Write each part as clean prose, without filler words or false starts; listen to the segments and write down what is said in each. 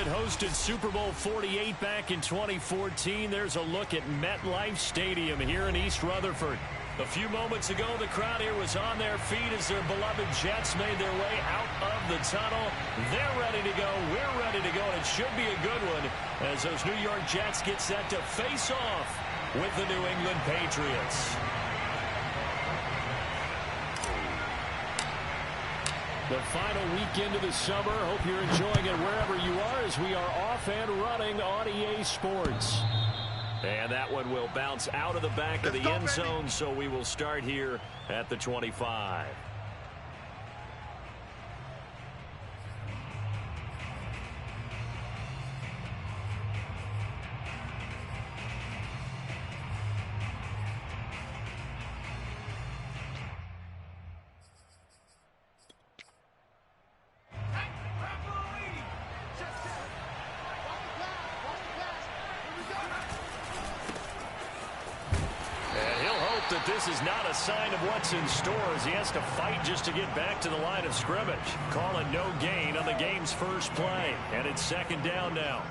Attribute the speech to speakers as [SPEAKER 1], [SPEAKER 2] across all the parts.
[SPEAKER 1] that hosted Super Bowl 48 back in 2014. There's a look at MetLife Stadium here in East Rutherford. A few moments ago, the crowd here was on their feet as their beloved Jets made their way out of the tunnel. They're ready to go. We're ready to go. And it should be a good one as those New York Jets get set to face off with the New England Patriots. The final weekend of the summer. Hope you're enjoying it wherever you are as we are off and running on EA Sports. And that one will bounce out of the back of the end zone, so we will start here at the 25. That this is not a sign of what's in store as he has to fight just to get back to the line of scrimmage. Calling no gain on the game's first play, and it's second down now.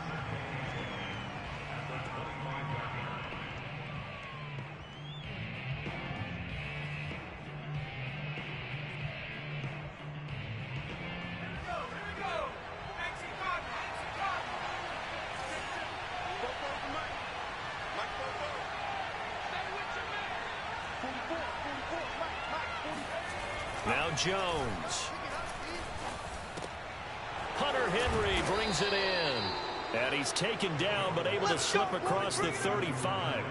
[SPEAKER 1] Now Jones. Hunter Henry brings it in. And he's taken down but able to slip across the 35.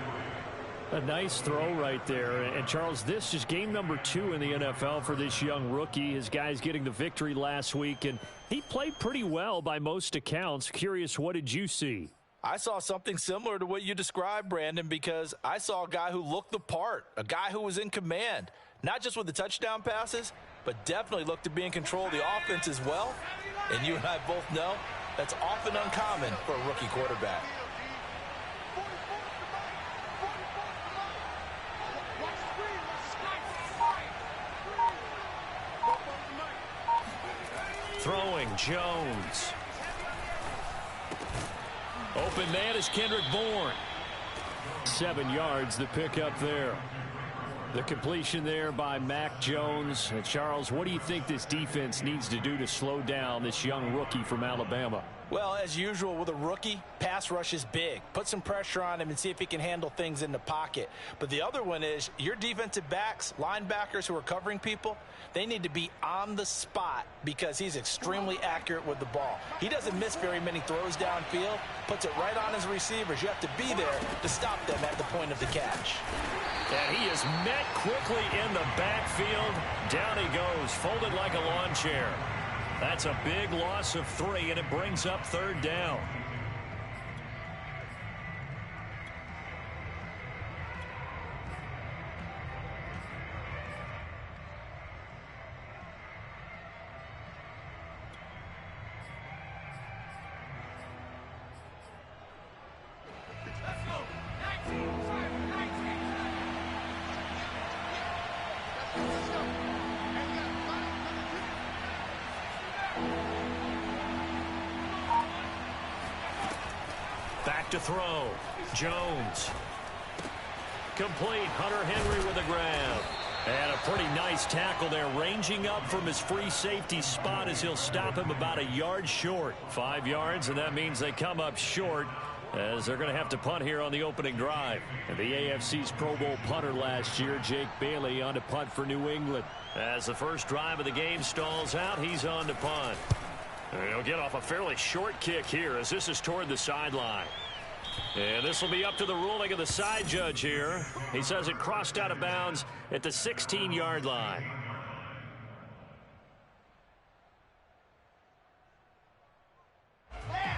[SPEAKER 1] A nice throw right there. And Charles, this is game number 2 in the NFL for this young rookie. His guys getting the victory last week. And he played pretty well by most accounts. Curious, what did you see?
[SPEAKER 2] I saw something similar to what you described, Brandon, because I saw a guy who looked the part, a guy who was in command, not just with the touchdown passes, but definitely looked to be in control of the offense as well. And you and I both know that's often uncommon for a rookie quarterback.
[SPEAKER 1] Throwing Jones. Open man is Kendrick Bourne. 7 yards, the pickup there. The completion there by Mac Jones. Charles, what do you think this defense needs to do to slow down this young rookie from Alabama?
[SPEAKER 2] Well, as usual with a rookie, pass rush is big. Put some pressure on him and see if he can handle things in the pocket. But the other one is your defensive backs, linebackers who are covering people, they need to be on the spot because he's extremely accurate with the ball. He doesn't miss very many throws downfield, puts it right on his receivers. You have to be there to stop them at the point of the catch.
[SPEAKER 1] And he is met quickly in the backfield. Down he goes, folded like a lawn chair. That's a big loss of 3, and it brings up third down. Back to throw. Jones. Complete. Hunter Henry with a grab. And a pretty nice tackle there, ranging up from his free safety spot as he'll stop him about a yard short. 5 yards, and that means they come up short as they're going to have to punt here on the opening drive. And the AFC's Pro Bowl punter last year, Jake Bailey, on to punt for New England. As the first drive of the game stalls out, he's on to punt. And he'll get off a fairly short kick here as this is toward the sideline. And this will be up to the ruling of the side judge here. He says it crossed out of bounds at the 16-yard line.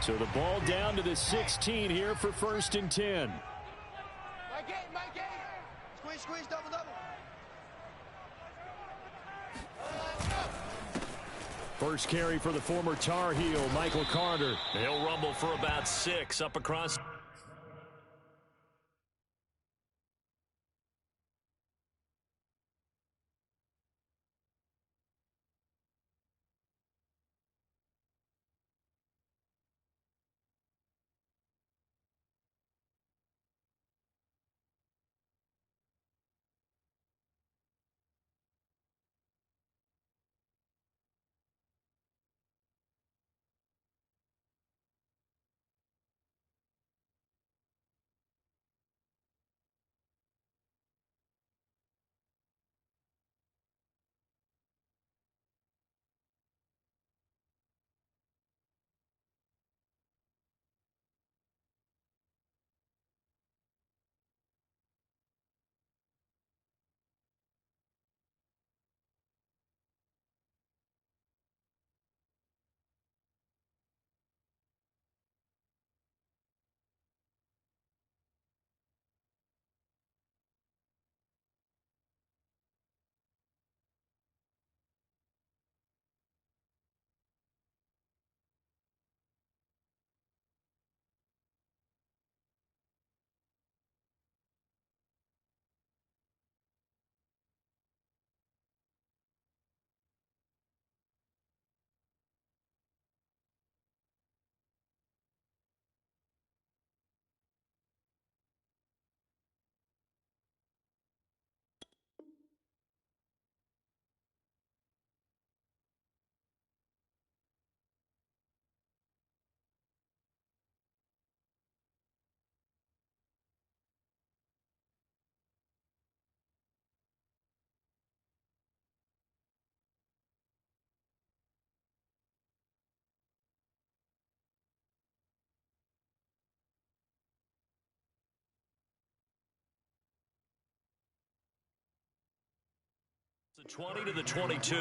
[SPEAKER 1] So the ball down to the 16 here for 1st and 10.
[SPEAKER 3] Squeeze, double.
[SPEAKER 1] First carry for the former Tar Heel, Michael Carter. He'll rumble for about 6 up across. The 20 to the 22.
[SPEAKER 4] A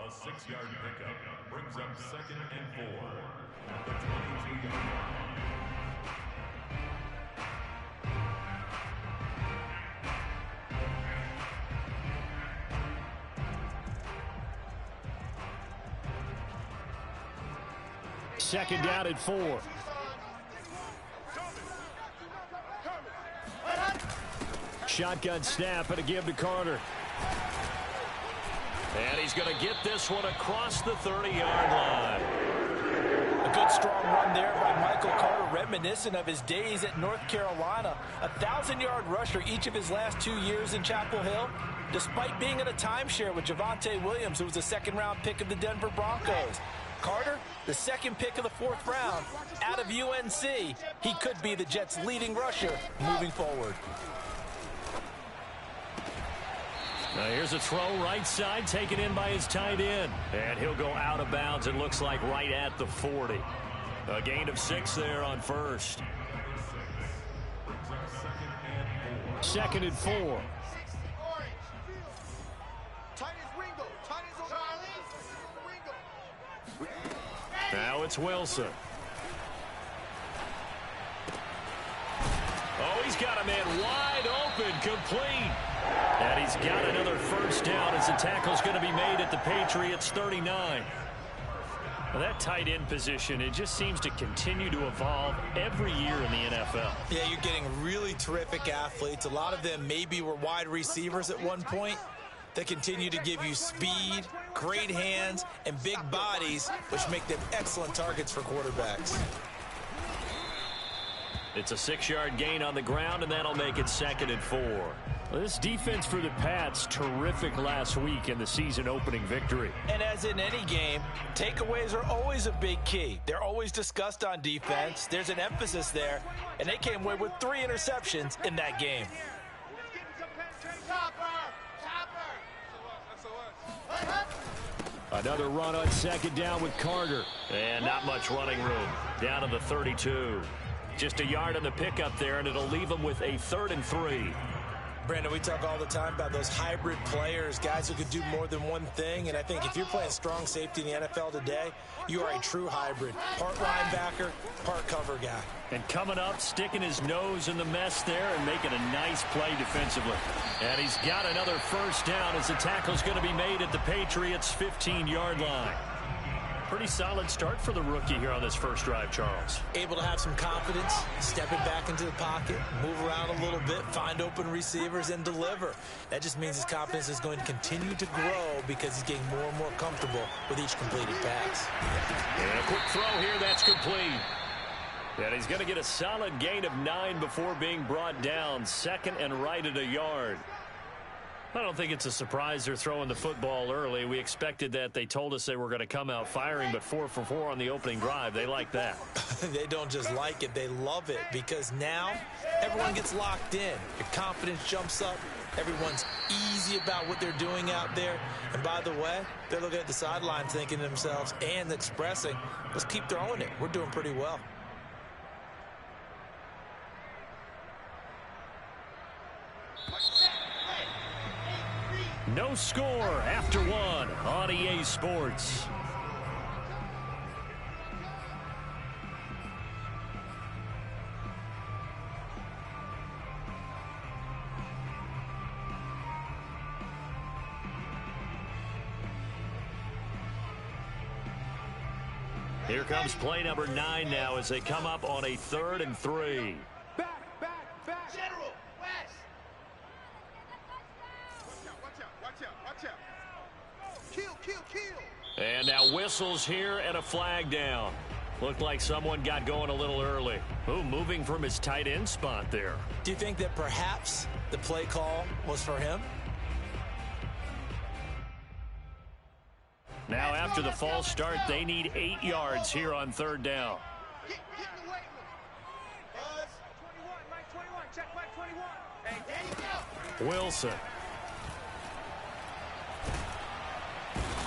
[SPEAKER 4] 6-yard pickup brings up 2nd and 4 at the 22-yard line.
[SPEAKER 1] Second down at 4. Shotgun snap and a give to Carter. And he's going to get this one across the 30-yard line.
[SPEAKER 2] A good strong run there by Michael Carter, reminiscent of his days at North Carolina. A 1,000-yard rusher each of his last 2 years in Chapel Hill, despite being in a timeshare with Javonte Williams, who was a second-round pick of the Denver Broncos. Carter, the second pick of the 4th round, out of UNC. He could be the Jets' leading rusher moving forward.
[SPEAKER 1] Now here's a throw right side, taken in by his tight end. And he'll go out of bounds, it looks like, right at the 40. A gain of 6 there on first. Second and 4. Now it's Wilson. Oh, he's got a man wide open, complete. And he's got another first down as the tackle's going to be made at the Patriots 39.
[SPEAKER 5] Well, that tight end position, it just seems to continue to evolve every year in the NFL.
[SPEAKER 2] Yeah, you're getting really terrific athletes. A lot of them maybe were wide receivers at one point. They continue to give you speed, great hands, and big bodies, which make them excellent targets for quarterbacks.
[SPEAKER 1] It's a 6-yard gain on the ground, and that'll make it 2nd and 4.
[SPEAKER 5] Well, this defense for the Pats, terrific last week in the season-opening victory.
[SPEAKER 2] And as in any game, takeaways are always a big key. They're always discussed on defense. There's an emphasis there, and they came away with 3 interceptions in that game.
[SPEAKER 1] Another run on second down with Carter. And not much running room. Down to the 32. Just a yard on the pickup there, and it'll leave them with a 3rd and 3.
[SPEAKER 2] Brandon, we talk all the time about those hybrid players, guys who could do more than one thing. And I think if you're playing strong safety in the NFL today, you are a true hybrid. Part linebacker, part cover guy.
[SPEAKER 1] And coming up, sticking his nose in the mess there and making a nice play defensively. And he's got another first down as the tackle's going to be made at the Patriots' 15-yard line.
[SPEAKER 5] Pretty solid start for the rookie here on this first drive, Charles.
[SPEAKER 2] Able to have some confidence, stepping back into the pocket, move around a little bit, find open receivers, and deliver. That just means his confidence is going to continue to grow because he's getting more and more comfortable with each completed pass.
[SPEAKER 1] And a quick throw here, that's complete. And he's going to get a solid gain of 9 before being brought down. 2nd and right at a yard.
[SPEAKER 5] I don't think it's a surprise they're throwing the football early. We expected that. They told us they were going to come out firing, but 4 for 4 on the opening drive. They like that.
[SPEAKER 2] They don't just like it, they love it, because now everyone gets locked in. Your confidence jumps up. Everyone's easy about what they're doing out there. And by the way, they're looking at the sideline thinking to themselves and expressing, let's keep throwing it. We're doing pretty well.
[SPEAKER 1] No score after 1 on EA Sports. Here comes play number 9 now as they come up on a 3rd and 3.
[SPEAKER 3] Back. General, West. Watch out. Kill.
[SPEAKER 1] And now whistles here and a flag down. Looked like someone got going a little early. Ooh, moving from his tight end spot there.
[SPEAKER 2] Do you think that perhaps the play call was for him?
[SPEAKER 1] Now after the false start, they need 8 yards here on 3rd down.
[SPEAKER 3] Get in the weight room. Buzz. 21, Mike 21. Check Mike 21. Hey, there you go.
[SPEAKER 1] Wilson.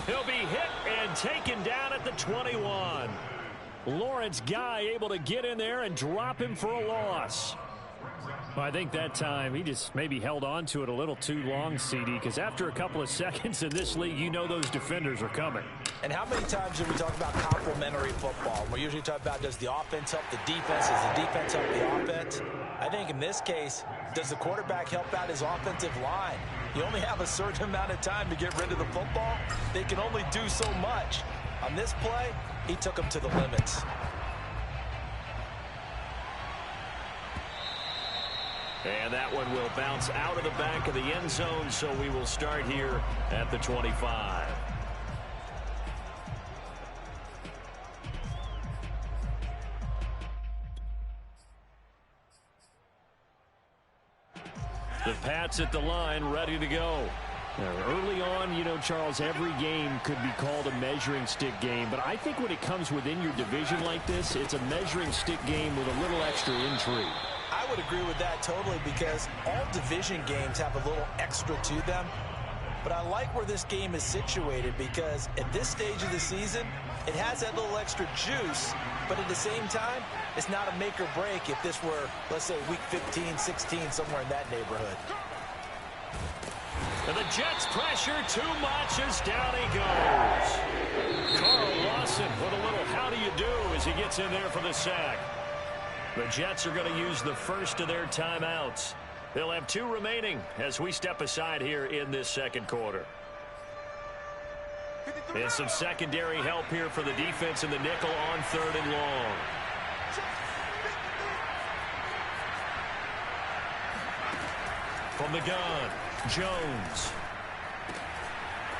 [SPEAKER 1] He'll be hit and taken down at the 21. Lawrence Guy able to get in there and drop him for a loss.
[SPEAKER 5] Well, I think that time he just maybe held on to it a little too long, CD, because after a couple of seconds in this league, you know those defenders are coming.
[SPEAKER 2] And how many times do we talk about complementary football? We usually talk about, does the offense help the defense? Does the defense help the offense? I think in this case, does the quarterback help out his offensive line? You only have a certain amount of time to get rid of the football. They can only do so much. On this play, he took them to the limits.
[SPEAKER 1] And that one will bounce out of the back of the end zone, so we will start here at the 25. The Pats at the line, ready to go. Now, early on, you know, Charles, every game could be called a measuring stick game. But I think when it comes within your division like this, it's a measuring stick game with a little extra intrigue.
[SPEAKER 2] I would agree with that totally, because all division games have a little extra to them. But I like where this game is situated, because at this stage of the season, it has that little extra juice. But at the same time, it's not a make or break if this were, let's say, week 15, 16, somewhere in that neighborhood.
[SPEAKER 1] And the Jets pressure too much as down he goes. Carl Lawson with a little how do you do as he gets in there for the sack. The Jets are going to use the first of their timeouts. They'll have 2 remaining as we step aside here in this second quarter. And some secondary help here for the defense in the nickel on 3rd and long. From the gun, Jones.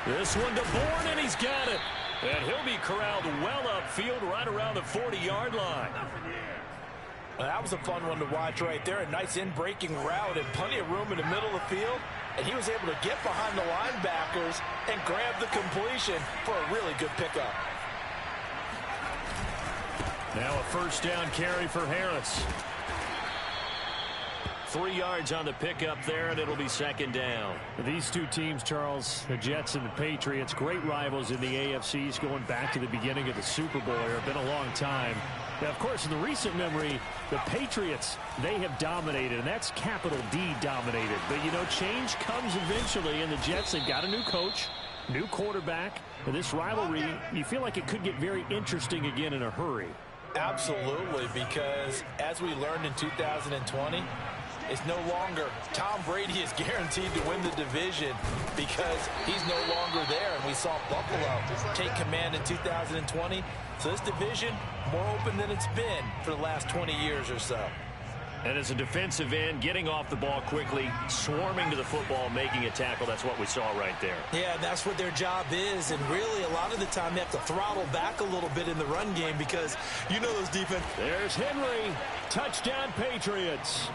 [SPEAKER 1] This one to Bourne, and he's got it. And he'll be corralled well upfield right around the 40-yard line.
[SPEAKER 2] Well, that was a fun one to watch right there. A nice in-breaking route and plenty of room in the middle of the field. And he was able to get behind the linebackers and grab the completion for a really good pickup.
[SPEAKER 1] Now a first down carry for Harris. 3 yards on the pickup there, and it'll be second down.
[SPEAKER 5] These two teams, Charles, the Jets and the Patriots, great rivals in the AFCs going back to the beginning of the Super Bowl era. Been a long time. Now, of course, in the recent memory, the Patriots, they have dominated, and that's capital D dominated. But, you know, change comes eventually, and the Jets, they've got a new coach, new quarterback. And this rivalry, you feel like it could get very interesting again in a hurry.
[SPEAKER 2] Absolutely, because as we learned in 2020, it's no longer Tom Brady is guaranteed to win the division because he's no longer there. And we saw Buffalo take command in 2020. So this division, more open than it's been for the last 20 years or so.
[SPEAKER 1] And as a defensive end, getting off the ball quickly, swarming to the football, making a tackle, that's what we saw right there.
[SPEAKER 2] Yeah, that's what their job is. And really, a lot of the time, they have to throttle back a little bit in the run game because you know those defense.
[SPEAKER 5] There's Henry. Touchdown, Patriots.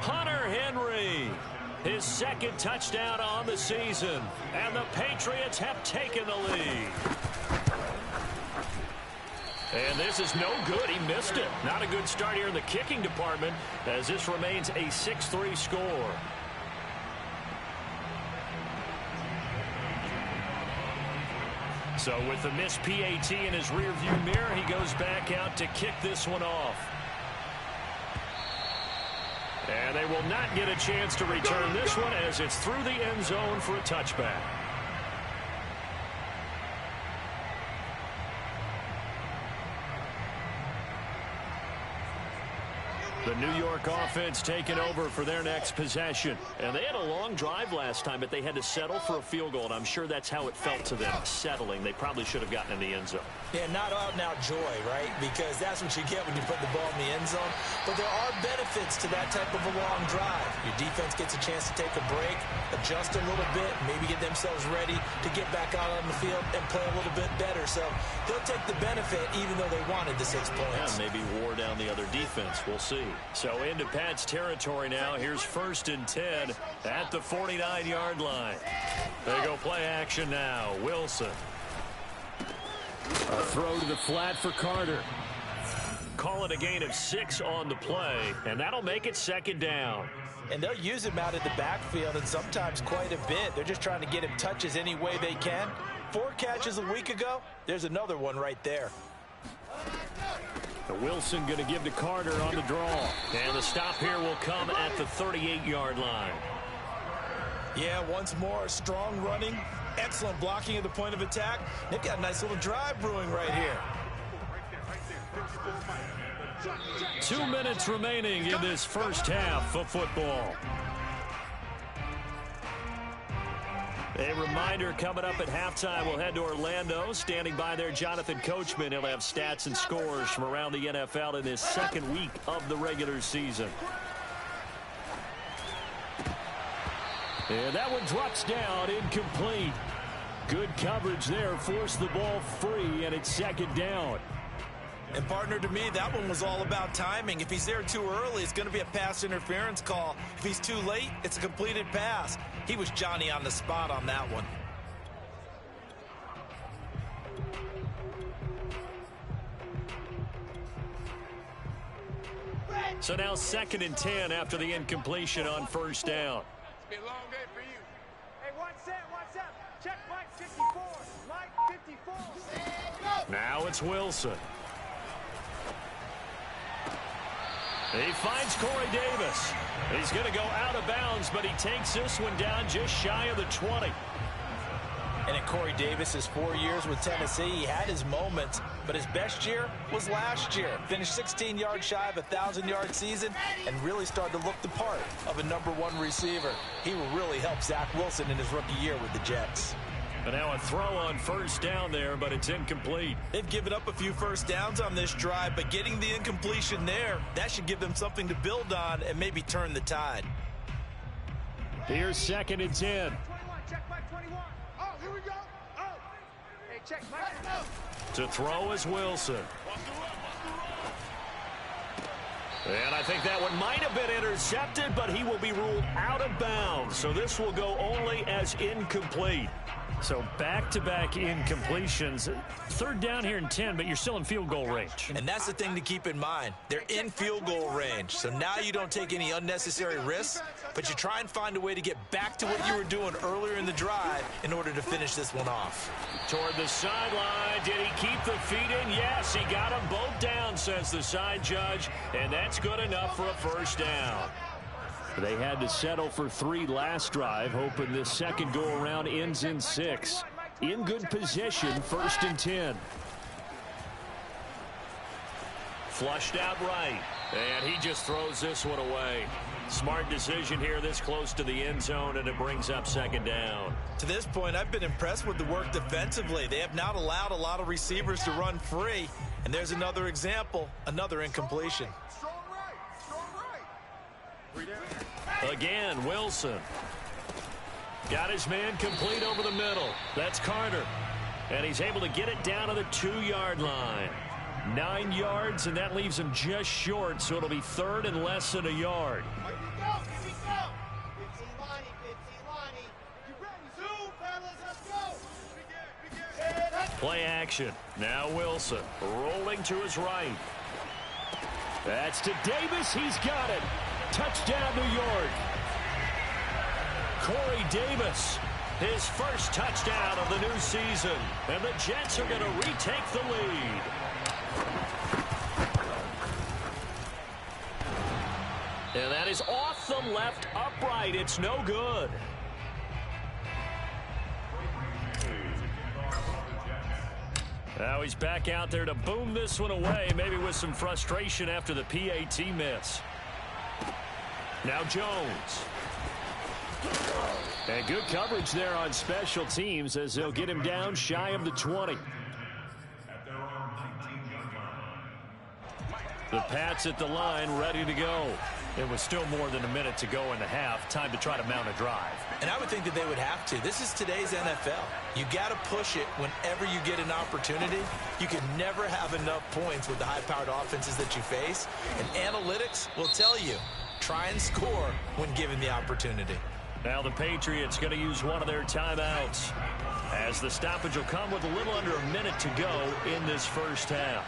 [SPEAKER 1] Hunter Henry, his second touchdown on the season. And the Patriots have taken the lead. And this is no good. He missed it. Not a good start here in the kicking department as this remains a 6-3 score. So with the missed PAT in his rearview mirror, he goes back out to kick this one off. And they will not get a chance to return this one as it's through the end zone for a touchback. The New York offense taking over for their next possession. And they had a long drive last time, but they had to settle for a field goal. And I'm sure that's how it felt to them, settling. They probably should have gotten in the end zone.
[SPEAKER 2] Yeah, not out-and-out joy, right? Because that's what you get when you put the ball in the end zone. But there are benefits to that type of a long drive. Your defense gets a chance to take a break, adjust a little bit, maybe get themselves ready to get back out on the field and play a little bit better. So they'll take the benefit even though they wanted the 6 points.
[SPEAKER 1] Yeah, maybe wore down the other defense. We'll see. So into Pat's territory now. Here's 1st and 10 at the 49-yard line. They go play action now. Wilson.
[SPEAKER 5] A throw to the flat for Carter.
[SPEAKER 1] Call it a gain of 6 on the play, and that'll make it second down.
[SPEAKER 2] And they'll use him out of the backfield, and sometimes quite a bit. They're just trying to get him touches any way they can. 4 catches a week ago. There's another one right there.
[SPEAKER 1] Wilson going to give to Carter on the draw. And the stop here will come at the 38-yard line.
[SPEAKER 2] Yeah, once more, strong running, excellent blocking at the point of attack. They've got a nice little drive brewing right here.
[SPEAKER 1] 2 minutes remaining in this first half of football. A reminder, coming up at halftime, we'll head to Orlando. Standing by there, Jonathan Coachman. He'll have stats and scores from around the NFL in this second week of the regular season. And that one drops down, incomplete. Good coverage there, forced the ball free, and it's second down.
[SPEAKER 2] And partner, to me, that one was all about timing. If he's there too early, it's going to be a pass interference call. If he's too late, it's a completed pass. He was Johnny on the spot on that one.
[SPEAKER 1] So now 2nd and 10 after the incompletion on first down.
[SPEAKER 3] It's been a long day for you. Hey, what's up? Check Mike 54. Mike 54.
[SPEAKER 1] Now it's Wilson. He finds Corey Davis. He's going to go out of bounds, but he takes this one down just shy of the 20.
[SPEAKER 2] And in Corey Davis's 4 years with Tennessee, he had his moments, but his best year was last year. Finished 16 yards shy of a 1,000-yard season and really started to look the part of a #1 receiver. He will really help Zach Wilson in his rookie year with the Jets.
[SPEAKER 1] And now a throw on first down there, but it's incomplete.
[SPEAKER 2] They've given up a few first downs on this drive, but getting the incompletion there, that should give them something to build on and maybe turn the tide.
[SPEAKER 1] Here's 2nd and 10.
[SPEAKER 3] 21, check Mike 21. Oh, here we go. Oh. Hey, check Mike.
[SPEAKER 1] To throw is Wilson. And I think that one might have been intercepted, but he will be ruled out of bounds. So this will go only as incomplete. So back-to-back incompletions. 3rd down here in 10, but you're still in field goal range.
[SPEAKER 2] And that's the thing to keep in mind. They're in field goal range. So now you don't take any unnecessary risks, but you try and find a way to get back to what you were doing earlier in the drive in order to finish this one off.
[SPEAKER 1] Toward the sideline. Did he keep the feet in? Yes, he got them both down, says the side judge. And that's good enough for a first down. They had to settle for 3 last drive, hoping this second go-around ends in 6. In good position, 1st and 10. Flushed out right, and he just throws this one away. Smart decision here this close to the end zone, and it brings up 2nd down.
[SPEAKER 2] To this point, I've been impressed with the work defensively. They have not allowed a lot of receivers to run free, and there's another example, another incompletion.
[SPEAKER 1] Again, Wilson. Got his man complete over the middle. That's Carter. And he's able to get it down to the 2-yard line. 9 yards, and that leaves him just short, so it'll be 3rd and less than a yard. Play action. Now Wilson rolling to his right. That's to Davis. He's got it. Touchdown, New York. Corey Davis, his first touchdown of the new season. And the Jets are going to retake the lead. And that is off the left upright. It's no good. Now he's back out there to boom this one away, maybe with some frustration after the PAT miss. Now Jones. And good coverage there on special teams as they'll get him down shy of the 20. The Pats at the line, ready to go. It was still more than a minute to go in the half. Time to try to mount a drive.
[SPEAKER 2] And I would think that they would have to. This is today's NFL. You got to push it whenever you get an opportunity. You can never have enough points with the high-powered offenses that you face. And analytics will tell you, try and score when given the opportunity.
[SPEAKER 1] Now the Patriots going to use one of their timeouts as the stoppage will come with a little under a minute to go in this first half.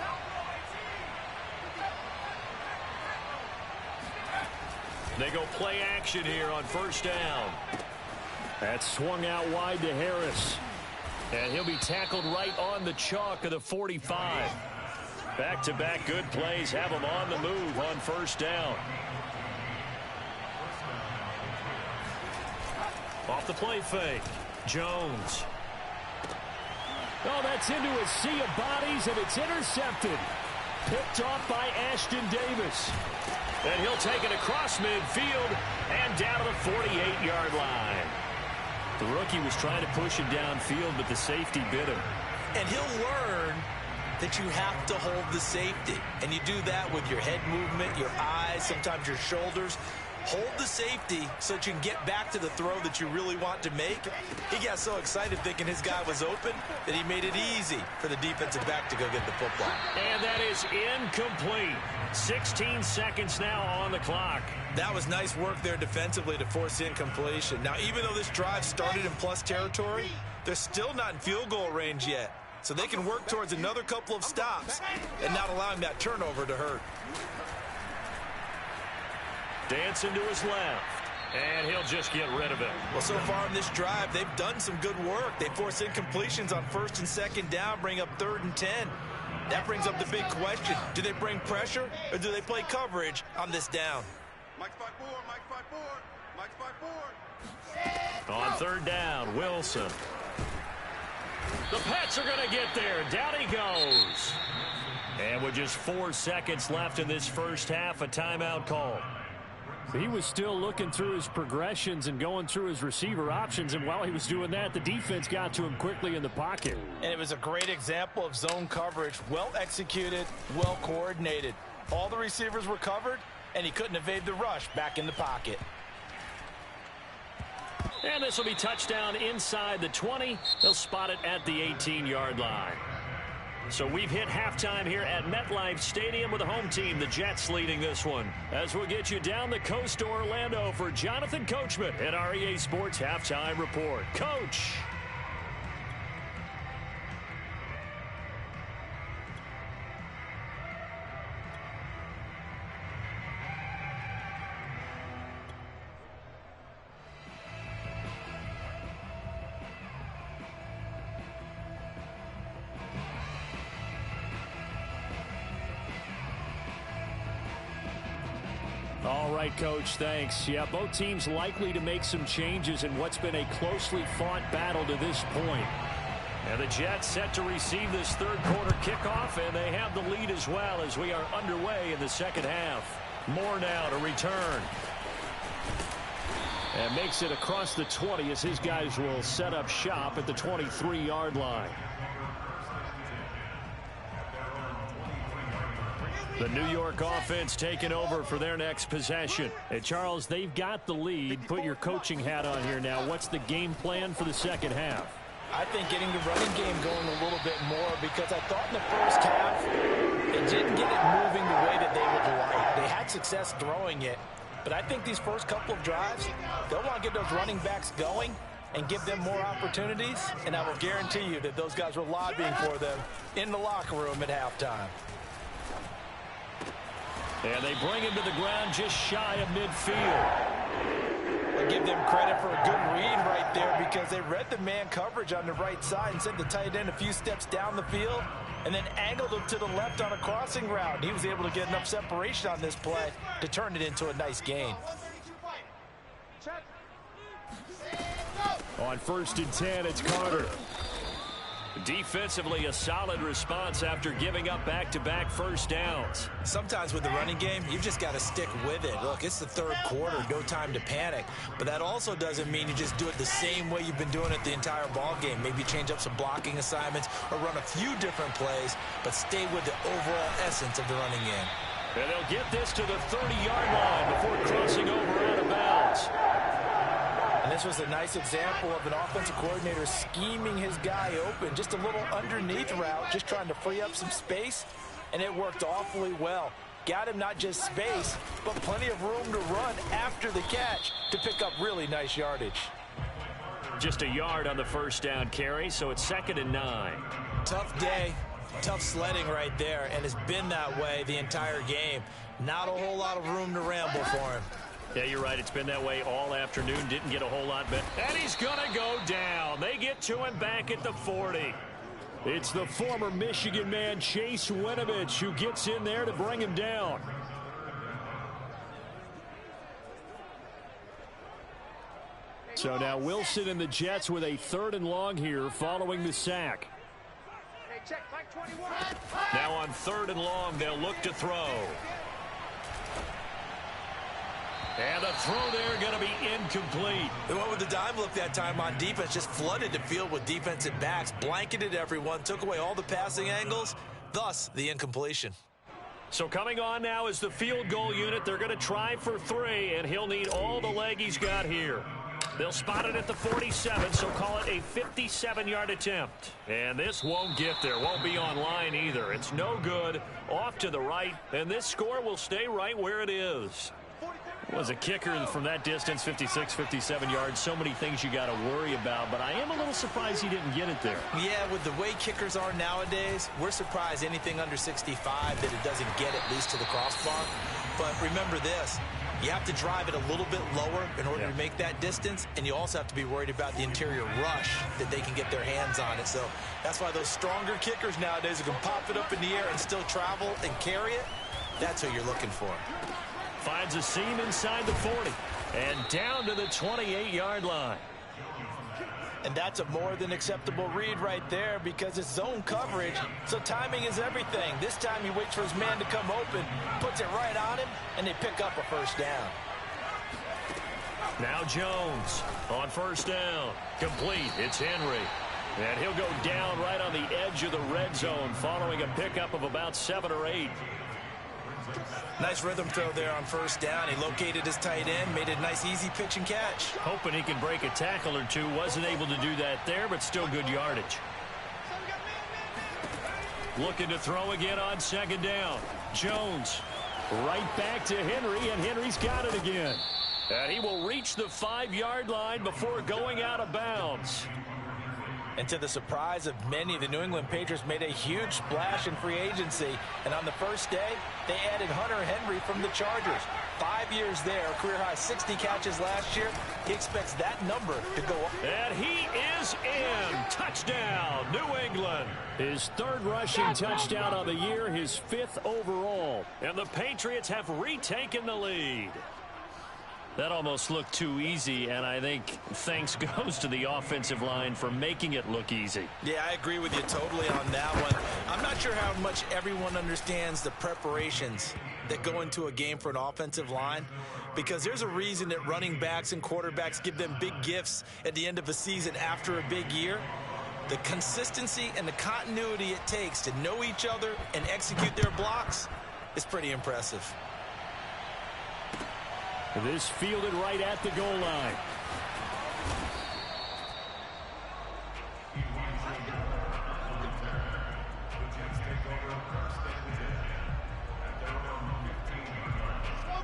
[SPEAKER 1] They go play action here on first down. That's swung out wide to Harris. And he'll be tackled right on the chalk of the 45. Back-to-back good plays have them on the move on first down. Off the play fake. Jones.
[SPEAKER 5] Oh, that's into a sea of bodies, and it's intercepted. Picked off by Ashton Davis.
[SPEAKER 1] And he'll take it across midfield and down to the 48-yard line. The rookie was trying to push him downfield, but the safety bit him.
[SPEAKER 2] And he'll learn that you have to hold the safety. And you do that with your head movement, your eyes, sometimes your shoulders. Hold the safety so that you can get back to the throw that you really want to make. He got so excited thinking his guy was open that he made it easy for the defensive back to go get the football.
[SPEAKER 1] And that is incomplete. 16 seconds now on the clock.
[SPEAKER 2] That was nice work there defensively to force incompletion. Now, even though this drive started in plus territory, they're still not in field goal range yet. So they can work towards another couple of stops and not allowing that turnover to hurt.
[SPEAKER 1] Dancing to his left, and he'll just get rid of it.
[SPEAKER 2] Well, so far in this drive, they've done some good work. They force incompletions on first and second down, bring up 3rd and 10. That brings up the big question. Do they bring pressure, or do they play coverage on this down?
[SPEAKER 3] Mike's 5-4, Mike's 5-4, Mike's 5-4.
[SPEAKER 1] On 3rd down, Wilson. The Pets are going to get there. Down he goes. And with just 4 seconds left in this first half, a timeout call.
[SPEAKER 5] He was still looking through his progressions and going through his receiver options, and while he was doing that, the defense got to him quickly in the pocket.
[SPEAKER 2] And it was a great example of zone coverage. Well executed, well coordinated. All the receivers were covered, and he couldn't evade the rush back in the pocket.
[SPEAKER 1] And this will be touchdown inside the 20. They'll spot it at the 18-yard line. So we've hit halftime here at MetLife Stadium with the home team, the Jets, leading this one. As we'll get you down the coast to Orlando for Jonathan Coachman at our EA Sports Halftime Report. Coach.
[SPEAKER 5] All right, Coach, thanks. Yeah, both teams likely to make some changes in what's been a closely fought battle to this point.
[SPEAKER 1] And the Jets set to receive this third quarter kickoff, and they have the lead as well as we are underway in the second half. Moore now to return.
[SPEAKER 5] And makes it across the 20 as his guys will set up shop at the 23-yard line.
[SPEAKER 1] The New York offense taking over for their next possession.
[SPEAKER 5] Hey, Charles, they've got the lead. Put your coaching hat on here now. What's the game plan for the second half?
[SPEAKER 2] I think getting the running game going a little bit more, because I thought in the first half it didn't get it moving the way that they would like. They had success throwing it, but I think these first couple of drives, they'll want to get those running backs going and give them more opportunities, and I will guarantee you that those guys were lobbying for them in the locker room at halftime.
[SPEAKER 1] And they bring him to the ground just shy of midfield.
[SPEAKER 2] I give them credit for a good read right there, because they read the man coverage on the right side and sent the tight end a few steps down the field and then angled him to the left on a crossing route. He was able to get enough separation on this play to turn it into a nice gain.
[SPEAKER 5] On 1st and 10, it's Carter.
[SPEAKER 1] Defensively, a solid response after giving up back-to-back first downs.
[SPEAKER 2] Sometimes with the running game, you've just got to stick with it. Look, it's the third quarter, no time to panic. But that also doesn't mean you just do it the same way you've been doing it the entire ball game. Maybe change up some blocking assignments or run a few different plays, but stay with the overall essence of the running game.
[SPEAKER 1] And they'll get this to the 30-yard line before crossing over out of bounds.
[SPEAKER 2] And this was a nice example of an offensive coordinator scheming his guy open. Just a little underneath route, just trying to free up some space, and it worked awfully well. Got him not just space, but plenty of room to run after the catch to pick up really nice yardage.
[SPEAKER 1] Just a yard on the first down carry, so it's 2nd and 9.
[SPEAKER 2] Tough day, tough sledding right there, and it's been that way the entire game. Not a whole lot of room to ramble for him.
[SPEAKER 1] Yeah, you're right. It's been that way all afternoon. Didn't get a whole lot better. And he's going to go down. They get to him back at the 40.
[SPEAKER 5] It's the former Michigan man, Chase Winovich, who gets in there to bring him down. So now Wilson and the Jets with a 3rd and long here following the sack.
[SPEAKER 3] Hey, check, Mike 21.
[SPEAKER 1] Now on 3rd and long, they'll look to throw. And the throw there going to be incomplete.
[SPEAKER 2] They went with the dime look that time on defense, just flooded the field with defensive backs, blanketed everyone, took away all the passing angles, thus the incompletion.
[SPEAKER 1] So coming on now is the field goal unit. They're going to try for 3, and he'll need all the leg he's got here. They'll spot it at the 47, so call it a 57-yard attempt. And this won't get there, won't be on line either. It's no good, off to the right, and this score will stay right where it is. Was a kicker from that distance, 56, 57 yards. So many things you got to worry about, but I am a little surprised he didn't get it there.
[SPEAKER 2] Yeah, with the way kickers are nowadays, we're surprised anything under 65 that it doesn't get at least to the crossbar. But remember this, you have to drive it a little bit lower in order to make that distance, and you also have to be worried about the interior rush that they can get their hands on it. So that's why those stronger kickers nowadays who can pop it up in the air and still travel and carry it, that's who you're looking for.
[SPEAKER 1] Finds a seam inside the 40 and down to the 28-yard line.
[SPEAKER 2] And that's a more than acceptable read right there because it's zone coverage, so timing is everything. This time he waits for his man to come open, puts it right on him, and they pick up a 1st down.
[SPEAKER 1] Now Jones on 1st down. Complete. It's Henry. And he'll go down right on the edge of the red zone following a pickup of about 7 or 8.
[SPEAKER 2] Nice rhythm throw there on 1st down. He located his tight end, made a nice easy pitch and catch.
[SPEAKER 1] Hoping he can break a tackle or two. Wasn't able to do that there, but still good yardage. Looking to throw again on 2nd down. Jones right back to Henry, and Henry's got it again. And he will reach the 5-yard line before going out of bounds.
[SPEAKER 2] And to the surprise of many, the New England Patriots made a huge splash in free agency. And on the first day, they added Hunter Henry from the Chargers. 5 years there, career-high 60 catches last year. He expects that number to go up.
[SPEAKER 1] And he is in. Touchdown, New England.
[SPEAKER 5] His 3rd rushing touchdown of the year, his 5th overall.
[SPEAKER 1] And the Patriots have retaken the lead.
[SPEAKER 5] That almost looked too easy, and I think thanks goes to the offensive line for making it look easy.
[SPEAKER 2] Yeah, I agree with you totally on that one. I'm not sure how much everyone understands the preparations that go into a game for an offensive line, because there's a reason that running backs and quarterbacks give them big gifts at the end of a season after a big year. The consistency and the continuity it takes to know each other and execute their blocks is pretty impressive.
[SPEAKER 5] This fielded right at the goal line.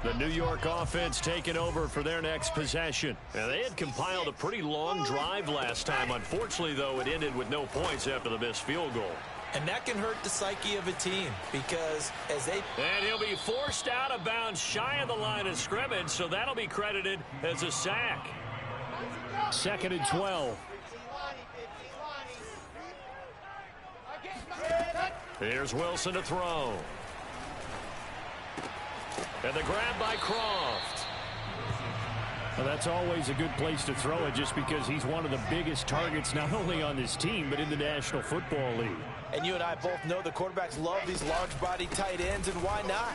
[SPEAKER 5] The New York offense taking over for their next possession. Now, they had compiled a pretty long drive last time. Unfortunately, though, it ended with no points after the missed field goal.
[SPEAKER 2] And that can hurt the psyche of a team because as they...
[SPEAKER 1] And he'll be forced out of bounds shy of the line of scrimmage, so that'll be credited as a sack.
[SPEAKER 5] 2nd and 12.
[SPEAKER 1] Here's Wilson to throw. And the grab by Croft.
[SPEAKER 5] Well, that's always a good place to throw it just because he's one of the biggest targets not only on this team but in the National Football League.
[SPEAKER 2] And you and I both know the quarterbacks love these large-body tight ends, and why not?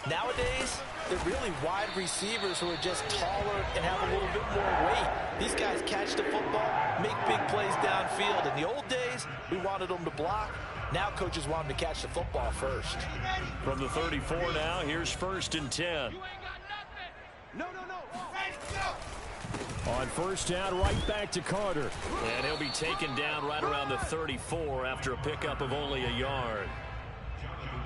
[SPEAKER 2] Nowadays, they're really wide receivers who are just taller and have a little bit more weight. These guys catch the football, make big plays downfield. In the old days, we wanted them to block. Now coaches want them to catch the football first.
[SPEAKER 1] From the 34 now, here's 1st and 10.
[SPEAKER 3] No.
[SPEAKER 5] On 1st down, right back to Carter.
[SPEAKER 1] And he'll be taken down right around the 34 after a pickup of only a yard.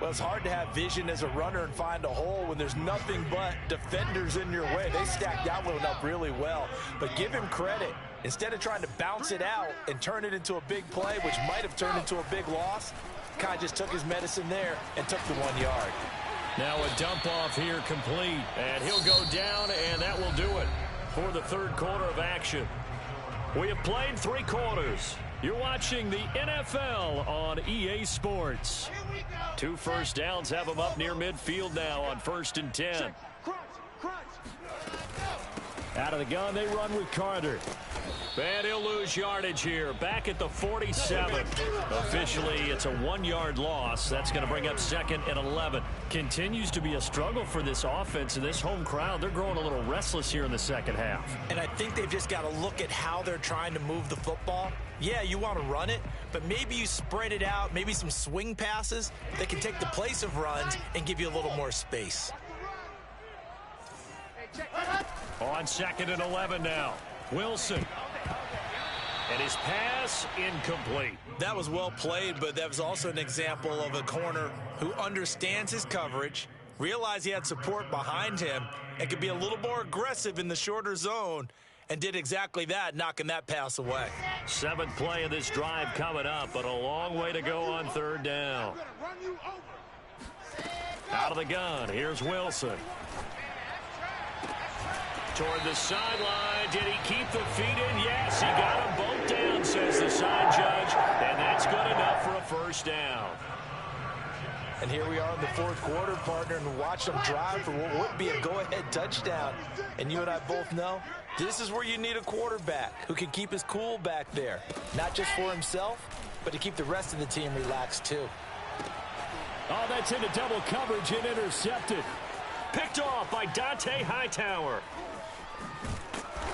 [SPEAKER 2] Well, it's hard to have vision as a runner and find a hole when there's nothing but defenders in your way. They stacked that one up really well. But give him credit. Instead of trying to bounce it out and turn it into a big play, which might have turned into a big loss, Kai just took his medicine there and took the 1 yard.
[SPEAKER 1] Now a dump off here complete. And he'll go down, and that will do it for the 3rd quarter of action. We have played 3 quarters. You're watching the NFL on EA Sports. 2 first downs have them up near midfield now on 1st and 10.
[SPEAKER 5] Out of the gun, they run with Carter.
[SPEAKER 1] And he'll lose yardage here. Back at the 47. Officially, it's a 1-yard loss. That's going to bring up 2nd and 11.
[SPEAKER 5] Continues to be a struggle for this offense and this home crowd. They're growing a little restless here in the second half.
[SPEAKER 2] And I think they've just got to look at how they're trying to move the football. Yeah, you want to run it, but maybe you spread it out, maybe some swing passes that can take the place of runs and give you a little more space.
[SPEAKER 1] On 2nd and 11 now. Wilson. And his pass incomplete.
[SPEAKER 2] That was well played, but that was also an example of a corner who understands his coverage, realized he had support behind him, and could be a little more aggressive in the shorter zone, and did exactly that, knocking that pass away.
[SPEAKER 1] 7th play of this drive coming up, but a long way to go on 3rd down. Out of the gun, here's Wilson. Toward the sideline. Did he keep the feet in? Yes, he got them both down, says the side judge. And that's good enough for a 1st down.
[SPEAKER 2] And here we are in the 4th quarter, partner, and watch them drive for what would be a go-ahead touchdown. And you and I both know this is where you need a quarterback who can keep his cool back there. Not just for himself, but to keep the rest of the team relaxed, too.
[SPEAKER 5] Oh, that's into double coverage and intercepted.
[SPEAKER 1] Picked off by Dante Hightower.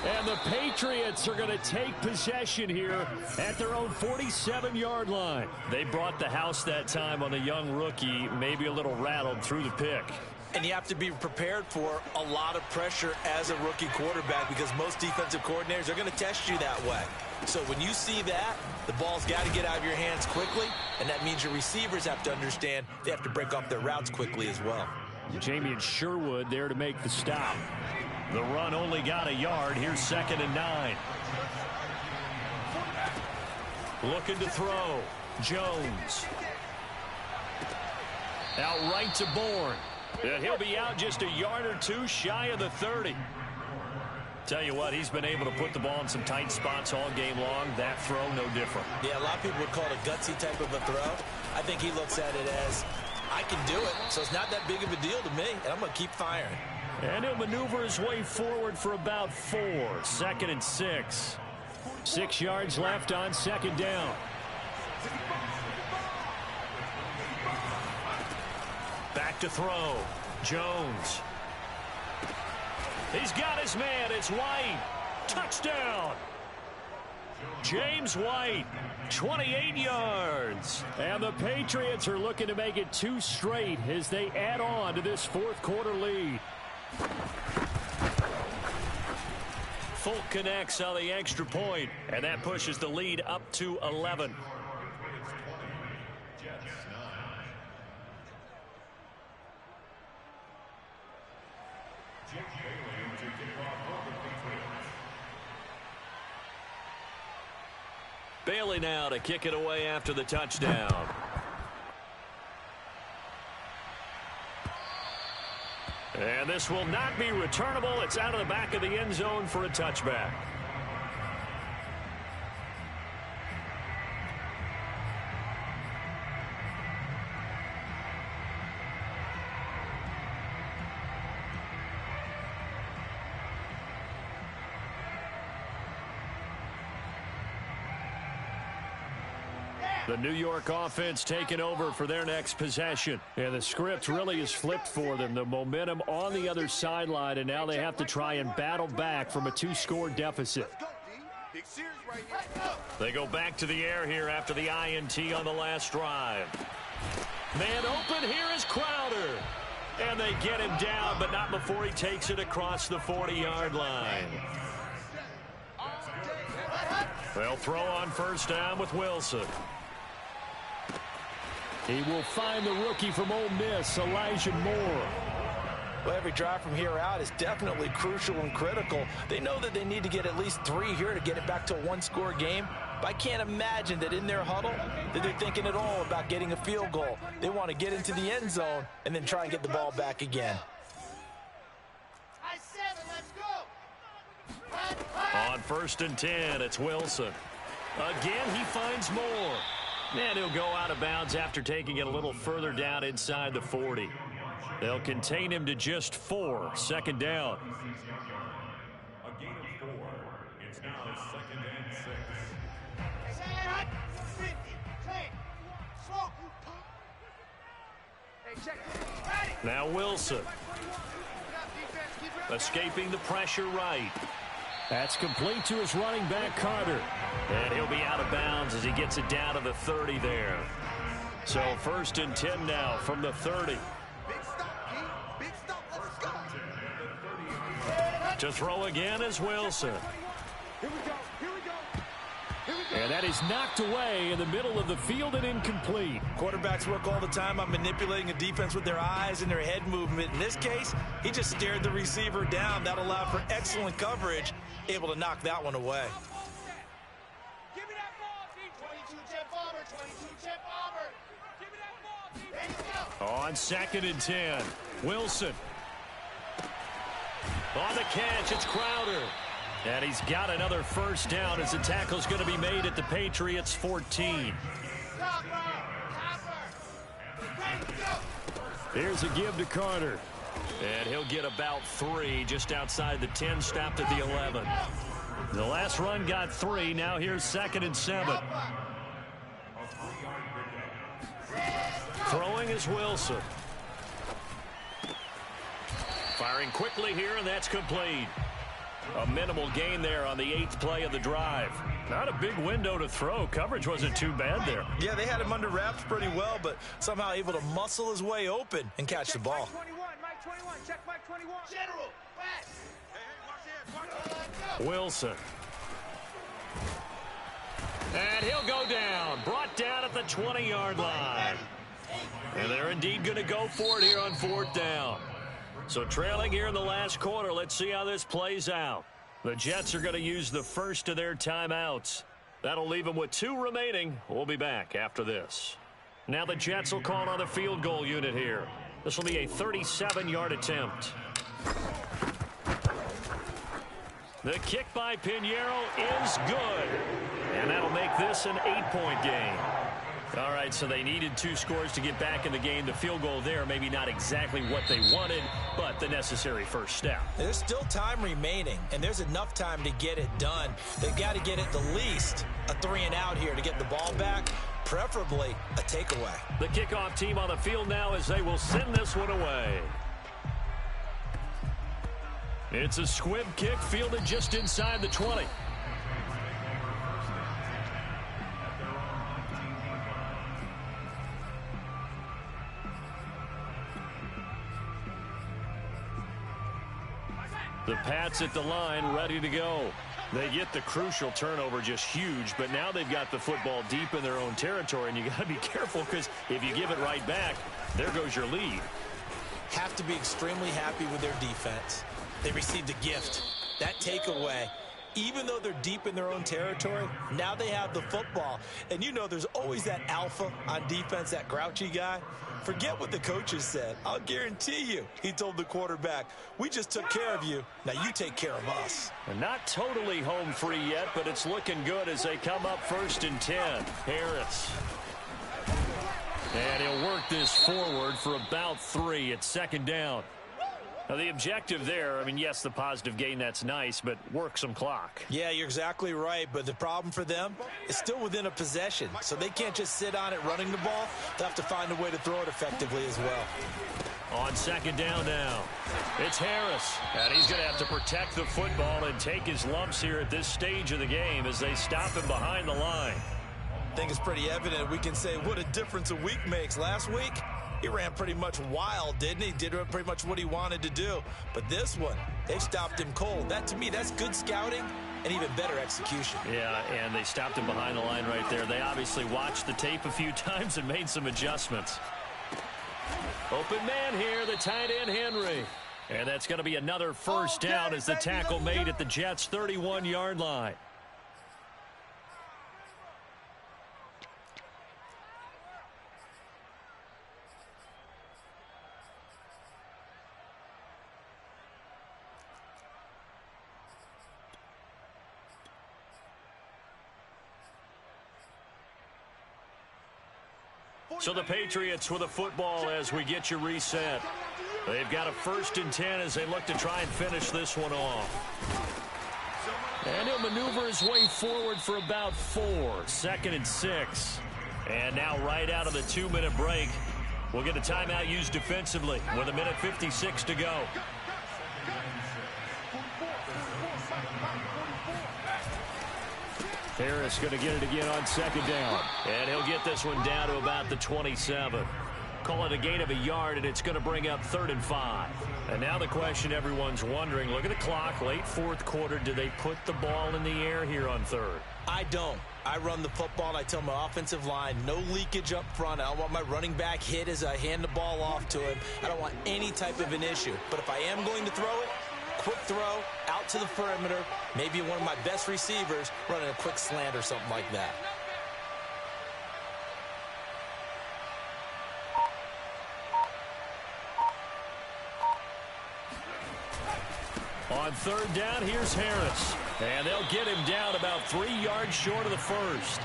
[SPEAKER 5] And the Patriots are going to take possession here at their own 47-yard line.
[SPEAKER 1] They brought the house that time on the young rookie, maybe a little rattled through the pick.
[SPEAKER 2] And you have to be prepared for a lot of pressure as a rookie quarterback because most defensive coordinators are going to test you that way. So when you see that, the ball's got to get out of your hands quickly, and that means your receivers have to understand they have to break off their routes quickly as well.
[SPEAKER 5] Jamien Sherwood there to make the stop.
[SPEAKER 1] The run only got a yard. Here's 2nd and 9. Looking to throw. Jones. Out right to Bourne. And he'll be out just a yard or 2 shy of the 30. Tell you what, he's been able to put the ball in some tight spots all game long. That throw, no different.
[SPEAKER 2] Yeah, a lot of people would call it a gutsy type of a throw. I think he looks at it as, I can do it, so it's not that big of a deal to me, and I'm going to keep firing.
[SPEAKER 5] And he'll maneuver his way forward for about 4. 2nd and 6. 6 yards left on 2nd down.
[SPEAKER 1] Back to throw. Jones. He's got his man. It's White. Touchdown. James White, 28 yards.
[SPEAKER 5] And the Patriots are looking to make it 2 straight as they add on to this 4th quarter lead.
[SPEAKER 1] Folk connects on the extra point, and that pushes the lead up to 11. Bailey now to kick it away after the touchdown. And this will not be returnable. It's out of the back of the end zone for a touchback. The New York offense taking over for their next possession.
[SPEAKER 5] And the script really is flipped for them. The momentum on the other sideline, and now they have to try and battle back from a 2-score deficit.
[SPEAKER 1] They go back to the air here after the INT on the last drive. Man open, here is Crowder. And they get him down, but not before he takes it across the 40-yard line. They'll throw on 1st down with Wilson.
[SPEAKER 5] He will find the rookie from Ole Miss, Elijah Moore.
[SPEAKER 2] Well, every drive from here out is definitely crucial and critical. They know that they need to get at least 3 here to get it back to a 1-score game. But I can't imagine that in their huddle that they're thinking at all about getting a field goal. They want to get into the end zone and then try and get the ball back again.
[SPEAKER 1] On 1st and 10, it's Wilson. Again, he finds more. And he'll go out of bounds after taking it a little further down inside the 40. They'll contain him to just 4. Second down.
[SPEAKER 4] A gain of 4. It's now 2nd and 6.
[SPEAKER 1] Now Wilson. Escaping the pressure right.
[SPEAKER 5] That's complete to his running back, Carter.
[SPEAKER 1] And he'll be out of bounds as he gets it down to the 30 there. So 1st and 10 now from the 30. To throw again is Wilson.
[SPEAKER 5] And that is knocked away in the middle of the field and incomplete.
[SPEAKER 2] Quarterbacks work all the time on manipulating a defense with their eyes and their head movement. In this case, he just stared the receiver down. That allowed for excellent coverage, able to knock that one away.
[SPEAKER 3] Give me that ball, D. 22 Jet Bomber, 22 Jet Bomber. Give me that ball, D.
[SPEAKER 1] On 2nd and 10, Wilson. On the catch, it's Crowder. And he's got another 1st down as the tackle's going to be made at the Patriots 14.
[SPEAKER 5] Here's a give to Carter.
[SPEAKER 1] And he'll get about 3 just outside the 10, stopped at the 11. The last run got 3. Now here's 2nd and 7. Throwing is Wilson. Firing quickly here, and that's complete. A minimal gain there on the 8th play of the drive. Not a big window to throw. Coverage wasn't too bad there.
[SPEAKER 2] Yeah, they had him under wraps pretty well, but somehow able to muscle his way open and catch the ball.
[SPEAKER 3] Mike 21, check Mike 21. General, back.
[SPEAKER 1] Wilson. And he'll go down. Brought down at the 20-yard line. And they're indeed going to go for it here on 4th down. So trailing here in the last quarter, let's see how this plays out. The Jets are going to use the first of their timeouts. That'll leave them with 2 remaining. We'll be back after this. Now the Jets will call on the field goal unit here. This will be a 37-yard attempt. The kick by Pinheiro is good. And that'll make this an 8-point game. All right, so they needed 2 scores to get back in the game. The field goal there, maybe not exactly what they wanted, but the necessary first step.
[SPEAKER 2] There's still time remaining, and there's enough time to get it done. They've got to get at the least a 3-and-out here to get the ball back, preferably a takeaway.
[SPEAKER 1] The kickoff team on the field now as they will send this one away. It's a squib kick fielded just inside the 20. The Pats at the line, ready to go. They get the crucial turnover, just huge, but now they've got the football deep in their own territory, and you got to be careful because if you give it right back, there goes your lead.
[SPEAKER 2] Have to be extremely happy with their defense. They received a gift. That takeaway, even though they're deep in their own territory, now they have the football. And you know there's always that alpha on defense, that grouchy guy. Forget what the coaches said. I'll guarantee you, he told the quarterback, we just took care of you. Now you take care of us.
[SPEAKER 1] And not totally home free yet, but it's looking good as they come up 1st and 10. Harris. And he'll work this forward for about 3 at 2nd down. Now the objective there, I mean, yes, the positive gain, that's nice, but work some clock.
[SPEAKER 2] Yeah, you're exactly right, but the problem for them is still within a possession, so they can't just sit on it running the ball. They'll have to find a way to throw it effectively as well.
[SPEAKER 1] On 2nd down now, it's Harris, and he's going to have to protect the football and take his lumps here at this stage of the game as they stop him behind the line.
[SPEAKER 2] I think it's pretty evident. We can say what a difference a week makes. Last week, he ran pretty much wild, didn't he? Did pretty much what he wanted to do. But this one, they've stopped him cold. That, to me, that's good scouting and even better execution.
[SPEAKER 1] Yeah, and they stopped him behind the line right there. They obviously watched the tape a few times and made some adjustments. Open man here, the tight end, Henry. And that's going to be another 1st down as the tackle made at the Jets' 31-yard line. So the Patriots with a football as we get you reset. They've got a 1st and 10 as they look to try and finish this one off. And he'll maneuver his way forward for about 4. 2nd and 6. And now right out of the 2-minute break, we'll get a timeout used defensively with 1:56 to go.
[SPEAKER 5] Harris going to get it again on 2nd down.
[SPEAKER 1] And he'll get this one down to about the 27. Call it a gain of a yard, and it's going to bring up 3rd and 5. And now the question everyone's wondering, look at the clock, late 4th quarter, do they put the ball in the air here on 3rd?
[SPEAKER 2] I don't. I run the football, and I tell my offensive line, no leakage up front. I don't want my running back hit as I hand the ball off to him. I don't want any type of an issue. But if I am going to throw it, quick throw, out to the perimeter, maybe one of my best receivers running a quick slant or something like that.
[SPEAKER 1] On 3rd down, here's Harris. And they'll get him down about 3 yards short of the 1st.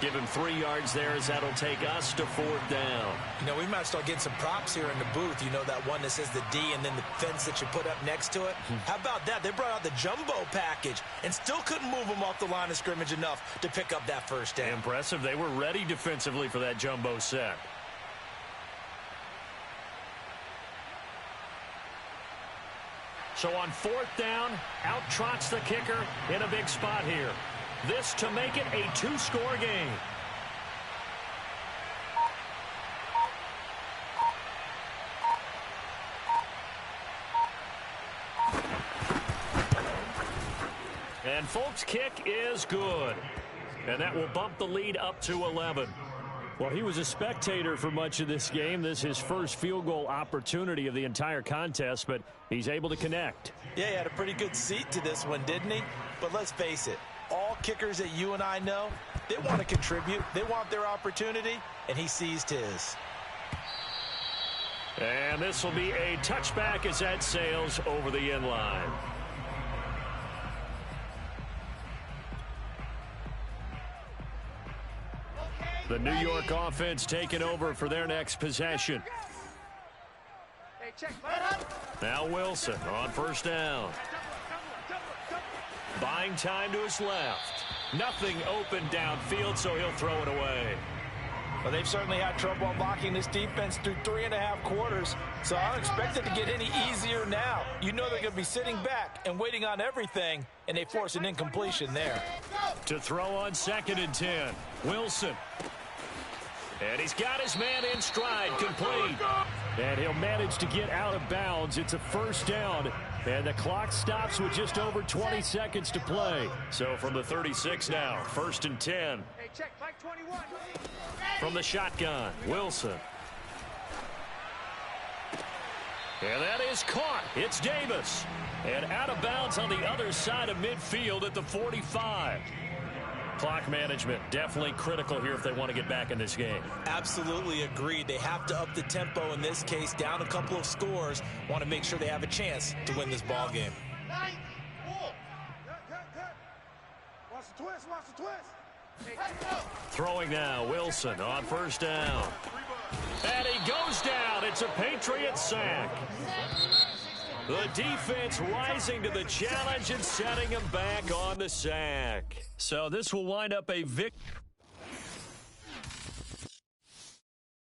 [SPEAKER 1] Give him 3 yards there as that'll take us to 4th down.
[SPEAKER 2] You know, we might start getting some props here in the booth. You know, that one that says the D and then the fence that you put up next to it? How about that? They brought out the jumbo package and still couldn't move them off the line of scrimmage enough to pick up that 1st down.
[SPEAKER 1] Impressive. They were ready defensively for that jumbo set. So on 4th down, out trots the kicker in a big spot here. This to make it a 2-score game. And folks, kick is good. And that will bump the lead up to 11.
[SPEAKER 5] Well, he was a spectator for much of this game. This is his first field goal opportunity of the entire contest, but he's able to connect.
[SPEAKER 2] Yeah, he had a pretty good seat to this one, didn't he? But let's face it, all kickers that you and I know, they want to contribute. They want their opportunity, and he seized his.
[SPEAKER 1] And this will be a touchback as that sails over the end line. The New York offense taking over for their next possession. Now Wilson on 1st down. Buying time to his left. Nothing open downfield, so he'll throw it away.
[SPEAKER 2] Well, they've certainly had trouble unlocking this defense through 3.5 quarters, so I don't expect it to get any easier now. You know they're going to be sitting back and waiting on everything, and they force an incompletion there.
[SPEAKER 1] To throw on 2nd and 10. Wilson. And he's got his man in stride, complete.
[SPEAKER 5] And he'll manage to get out of bounds. It's a 1st down. And the clock stops with just over 20 seconds to play.
[SPEAKER 1] So from the 36 now, 1st and 10. From the shotgun, Wilson. And that is caught. It's Davis. And out of bounds on the other side of midfield at the 45. Clock management definitely critical here if they want to get back in this game.
[SPEAKER 2] Absolutely agreed. They have to up the tempo in this case, down a couple of scores. Want to make sure they have a chance to win this ball game.
[SPEAKER 1] Throwing now, Wilson on 1st down. And he goes down. It's a Patriot sack. The defense rising to the challenge and setting him back on the sack. So this will wind up a victory.